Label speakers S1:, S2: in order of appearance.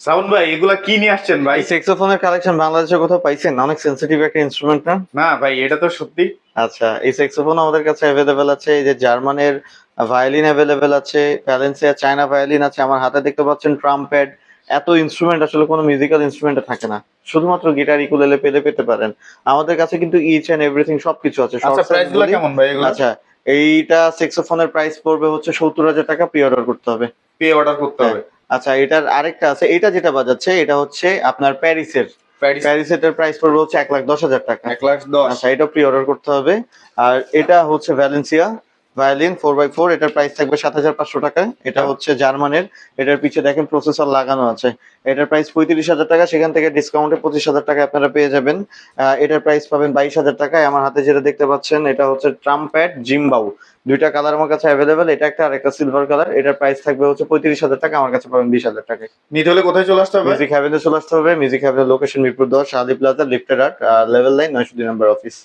S1: শ্রাবণ ভাই এগুলা কি নিয়ে আসছেন ভাই?
S2: এই স্যাক্সোফোনের কালেকশন বাংলাদেশে কোথাও পাইছেন? অনেক সেনসিটিভ একটা ইনস্ট্রুমেন্ট না?
S1: না ভাই, এটা তো সত্যি।
S2: আচ্ছা, এই স্যাক্সোফোন আমাদের কাছে অ্যাভেলেবেল আছে। এই যে জার্মানের ভায়োলিন অ্যাভেলেবেল আছে, ভ্যালেন্সিয়া চায়না ভায়োলিন আছে, আমার হাতে দেখতে পাচ্ছেন ট্রাম্পেট। এত ইনস্ট্রুমেন্ট আসলে কোনো মিউজিক্যাল ইনস্ট্রুমেন্টে থাকে না। শুধুমাত্র গিটার, ইকুলেলে পেতে পারেন। আমাদের কাছে কিন্তু ইচ এন্ড এভরিথিং সবকিছু আছে।
S1: আচ্ছা,
S2: শর্ট সাইজ
S1: প্রাইস গুলা
S2: বলি।
S1: কেমন ভাই এগুলা?
S2: আচ্ছা, এইটা স্যাক্সোফোনের প্রাইস পড়বে হচ্ছে ৭০,০০০ টাকা, প্রি অর্ডার করতে হবে।
S1: পে অর্ডার করতে
S2: হ্যাঁ।
S1: হবে?
S2: আচ্ছা, এটার আরেকটা আছে। এটা যেটা বাজাচ্ছে এটা হচ্ছে আপনার প্যারিসের।
S1: প্যারিস।
S2: প্যারিসেটের প্রাইস পড়বে হচ্ছে ১,১০,০০০ টাকা।
S1: 1,10,000।
S2: আচ্ছা, এটা প্রি অর্ডার করতে হবে। আর এটা হচ্ছে ভ্যালেন্সিয়া ভায়োলিন 4x4, এটার প্রাইস থাকবে ৭,৫০০ টাকা। এটা হচ্ছে জার্মানের। এটার পিছে দেখেন প্রসেসর লাগানো আছে। এটার প্রাইস ৩৫,০০০ টাকা, সেখান থেকে ডিসকাউন্টে ২৫,০০০ টাকা আপনারা পেয়ে যাবেন। এটার প্রাইস পাবেন ২২,০০০ টাকায়। আমার হাতে যেটা দেখতে পাচ্ছেন এটা হচ্ছে ট্রাম্পেট জিম্বাউ। দুইটা কালার আমার কাছে অ্যাভেলেবেল, এটা একটা আর একটা সিলভার কালার। এটার প্রাইস থাকবে হচ্ছে ৩৫,০০০ টাকা, আমার কাছে পাবেন ২০,০০০ টাকায়।
S1: নিতে হলে কোথায় চলে আসতে হবে?
S2: মিউজিক হ্যাভেনে চলে আসতে হবে। মিউজিক হ্যাভেনের location Mirpur ১০, Shahali plaza, lifted ৮, level ৯, ৯০২ number office.